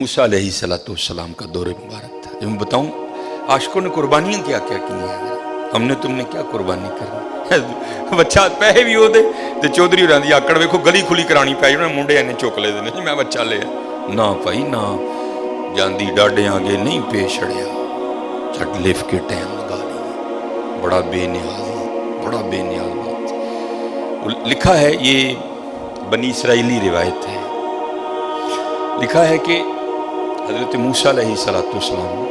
موسیٰ علیہ السلام کا دور مبارک تھا. میں بتاؤں عاشقوں نے قربانیاں کیا کیا کی ہیں. ہم نے تم نے کیا قربانی کرنی. بچہ پیسے بھی ہوتے تو چودھری ہوراں دی آکڑ ویکھو گلی کھلی کرانی پئی انہاں منڈے اینے چک لے دے میں بچہ لے نہ بھائی نہ جاندی ڈاڈے آگے نہیں پیش چھڑیا چھٹ لف کے ٹائم لگا لی. بڑا بے نیاز بڑا بے نیاز بات. لکھا ہے یہ بنی اسرائیلی روایت ہے. لکھا ہے کہ حضرت موسیٰ علیہ السلام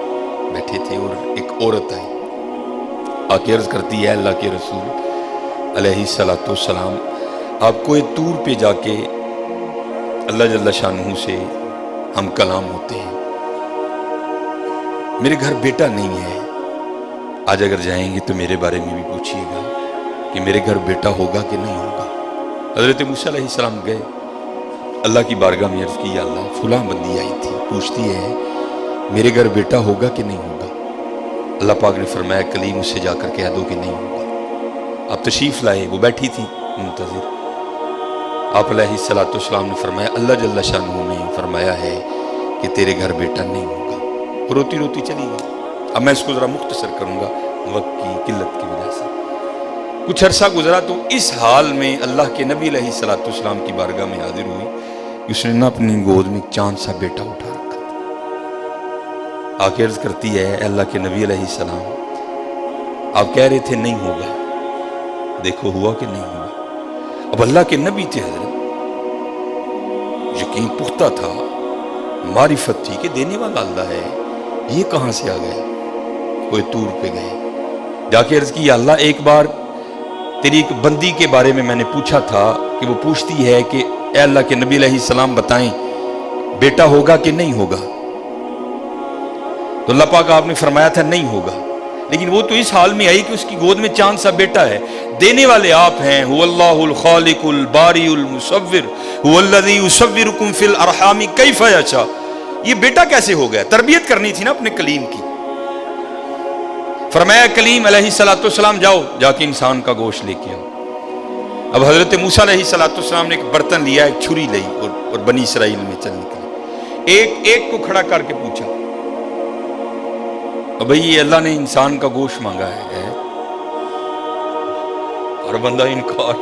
بیٹھے تھے اور ایک عورت آئی آ کے عرض کرتی ہے اللہ کے رسول علیہ السلام آپ کو ایک طور پہ جا کے اللہ جل شانہ سے ہم کلام ہوتے ہیں. میرے گھر بیٹا نہیں ہے. آج اگر جائیں گے تو میرے بارے میں بھی پوچھیے گا کہ میرے گھر بیٹا ہوگا کہ نہیں ہوگا. حضرت موسیٰ علیہ السلام گئے اللہ کی بارگاہ میں عرض کی یا اللہ فلاں بندی آئی تھی پوچھتی ہے میرے گھر بیٹا ہوگا کہ نہیں ہوگا. اللہ پاک نے فرمایا کلیم اس سے جا کر کہہ دو کہ نہیں ہوگا. آپ تشریف لائے وہ بیٹھی تھی منتظر. آپ علیہ السلام نے فرمایا اللہ جل شانہ نے فرمایا ہے کہ تیرے گھر بیٹا نہیں ہوگا. روتی روتی چلی گئی. اب میں اس کو ذرا مختصر کروں گا وقت کی قلت کی وجہ سے. کچھ عرصہ گزرا تو اس حال میں اللہ کے نبی علیہ السلام کی بارگاہ میں حاضر ہوئی. اس نے نہ اپنی گود میں ایک چاند سا بیٹا اٹھا رکھا تھا. آ کے عرض کرتی ہے اے اللہ کے نبی علیہ السلام آپ کہہ رہے تھے نہیں ہوگا دیکھو ہوا کہ نہیں ہوا. اب اللہ کے نبی تھے حضرت یقین پختہ تھا معرفت تھی کہ دینے والا اللہ ہے. یہ کہاں سے آ گئے. کوئی طور پہ گئے جا کے عرض کی یا اللہ ایک بار تیری ایک بندی کے بارے میں نے پوچھا تھا کہ وہ پوچھتی ہے کہ اے اللہ کے نبی علیہ السلام بتائیں بیٹا ہوگا کہ نہیں ہوگا. تو اللہ پاک آپ نے فرمایا تھا نہیں ہوگا. لیکن وہ تو اس حال میں آئی کہ اس کی گود میں چاند سا بیٹا ہے. دینے والے آپ ہیں هو اللہ الخالق الباری المصور هو الذی یصورکم فی الارحام کیف یشاء. یہ بیٹا کیسے ہو گیا. تربیت کرنی تھی نا اپنے کلیم کی. فرمایا کلیم علیہ السلام جاؤ جا کے انسان کا گوشت لے کے آؤ. اب حضرت موسیٰ علیہ السلام نے ایک برتن لیا ایک چھری لئی اور بنی اسرائیل میں چل نکلے. ایک کو کھڑا کر کے پوچھا اب بھئی یہ اللہ نے انسان کا گوشت مانگا ہے اور بندہ انکار.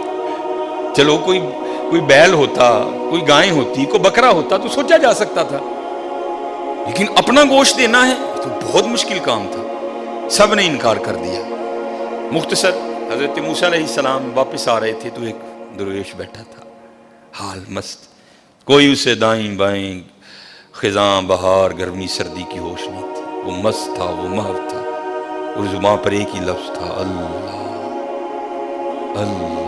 چلو کوئی بیل ہوتا کوئی گائیں ہوتی کوئی بکرا ہوتا تو سوچا جا سکتا تھا لیکن اپنا گوشت دینا ہے تو بہت مشکل کام تھا. سب نے انکار کر دیا. مختصر حضرت موسیٰ علیہ السلام واپس آ رہے تھے تو ایک درویش بیٹھا تھا حال مست. کوئی اسے دائیں بائیں خزاں بہار گرمی سردی کی ہوش نہیں تھی. وہ مست تھا وہ محو تھا اور زبان پر ایک ہی لفظ تھا اللہ اللہ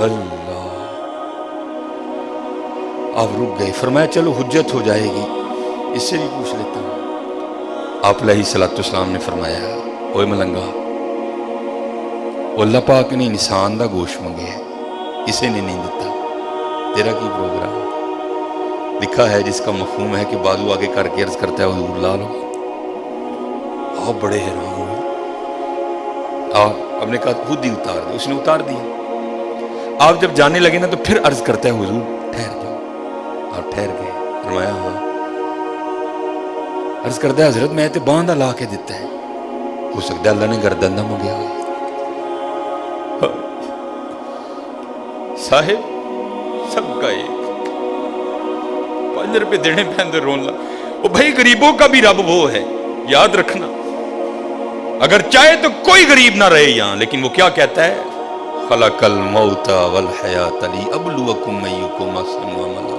اللہ. آپ رک گئے. فرمایا چلو حجت ہو جائے گی اس سے بھی پوچھ لیتا ہوں. آپ علیہ السلام نے فرمایا اوے ملنگا اللہ پاک نے انسان دا گوشت منگے ہے اسے نے نہیں دیتا تیرا کی پروگرام. لکھا ہے جس کا مفہوم ہے کہ بازو آگے کر کے عرض کرتا ہے حضور لا لو. آپ بڑے حیران ہوئے. آپ نے کہا خود ہی اتار دے. اس نے اتار دیا. آپ جب جانے لگے نا تو پھر عرض کرتا ہے حضور ٹھہر جاؤ. آپ ٹھہر گئے. فرمایا ہاں. عرض کرتا ہے حضرت میں تے باندھا لا کے دیتا ہے ہو سکتا ہے اللہ نے گردن نہ منگیا ہو. صاحب سب کا ایک 5 روپے دینے پہ اندر رون لا. وہ بھائی غریبوں کا بھی رب وہ ہے یاد رکھنا. اگر چاہے تو کوئی غریب نہ رہے یہاں لیکن وہ کیا کہتا ہے خلق الموت والحیات لیبلوکم ایکم احسن عملا.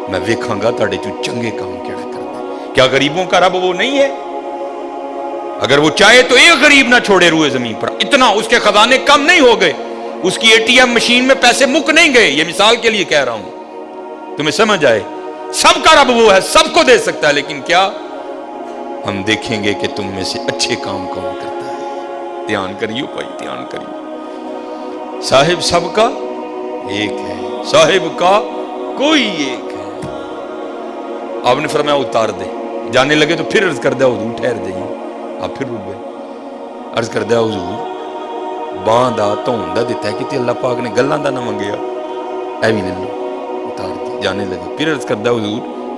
میں ویکھاں گا تہاڈے چوں چنگے کام کیڑا کردا. کیا غریبوں کا رب وہ نہیں ہے. اگر وہ چاہے تو ایک غریب نہ چھوڑے روئے زمین پر. اتنا اس کے خزانے کم نہیں ہو گئے. اس کی ATM مشین میں پیسے مک نہیں گئے. یہ مثال کے لیے کہہ رہا ہوں تمہیں سمجھ آئے. سب کا رب وہ ہے سب کو دے سکتا ہے لیکن کیا ہم دیکھیں گے کہ تم میں سے اچھے کام کون کرتا ہے. دھیان کریو بھائی دھیان کریو. صاحب سب کا ایک ہے صاحب کا کوئی ایک ہے. آپ نے فرمایا اتار دے. جانے لگے تو پھر عرض کر دیا حضور ٹھہر جائیے. آپ پھر رک گئے. عرض کر دیا حضور باں دا تون دا دیتا ہے کہ اللہ پاک نے گلاں دا نہ منگیا اے بھی لے لو. اتار دی. جانے لگے. پھر عرض کردہ حضور